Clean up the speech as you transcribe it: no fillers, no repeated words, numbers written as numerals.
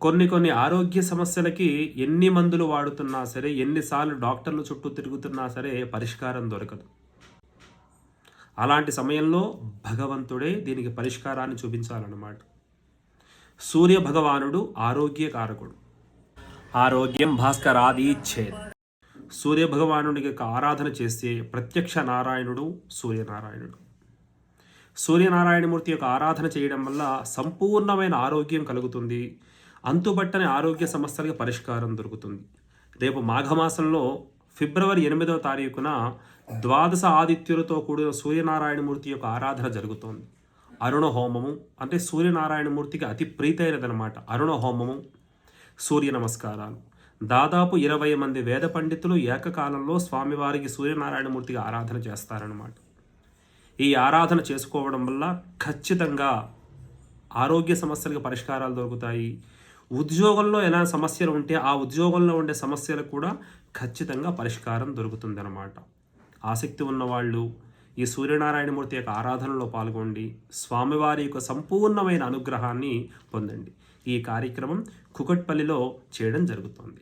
కొన్ని ఆరోగ్య సమస్యలకి ఎన్ని మందులు వాడుతున్నా సరే, ఎన్నిసార్లు డాక్టర్లు చుట్టూ తిరుగుతున్నా సరే పరిష్కారం దొరకదు. అలాంటి సమయంలో భగవంతుడే దీనికి పరిష్కారాన్ని చూపించాలన్నమాట. సూర్య భగవానుడు ఆరోగ్య కారకుడు. ఆరోగ్యం భాస్కరాదీచ్ఛేత్. సూర్య భగవానుడికి ఆరాధన చేస్తే ప్రత్యక్ష నారాయణుడు సూర్యనారాయణుడు. సూర్యనారాయణమూర్తి యొక్క ఆరాధన చేయడం వల్ల సంపూర్ణమైన ఆరోగ్యం కలుగుతుంది. అంతుబట్టని ఆరోగ్య సమస్యలకు పరిష్కారం దొరుకుతుంది. రేపు మాఘమాసంలో ఫిబ్రవరి 8వ తారీఖున ద్వాదశ ఆదిత్యులతో కూడిన సూర్యనారాయణమూర్తి యొక్క ఆరాధన జరుగుతోంది. అరుణ హోమము అంటే సూర్యనారాయణమూర్తికి అతి ప్రీతైనదనమాట. అరుణ హోమము, సూర్య నమస్కారాలు. దాదాపు 20 మంది వేద పండితులు ఏకకాలంలో స్వామివారికి సూర్యనారాయణమూర్తికి ఆరాధన చేస్తారనమాట. ఈ ఆరాధన చేసుకోవడం వల్ల ఖచ్చితంగా ఆరోగ్య సమస్యలకు పరిష్కారాలు దొరుకుతాయి. ఉద్యోగంలో ఎలా సమస్యలు ఉంటే ఆ ఉద్యోగంలో ఉండే సమస్యలకు కూడా ఖచ్చితంగా పరిష్కారం దొరుకుతుందన్నమాట. ఆసక్తి ఉన్నవాళ్ళు ఈ సూర్యనారాయణమూర్తి యొక్క ఆరాధనలో పాల్గొండి స్వామివారి యొక్క సంపూర్ణమైన అనుగ్రహాన్ని పొందండి. ఈ కార్యక్రమం కుకట్పల్లిలో చేయడం జరుగుతోంది.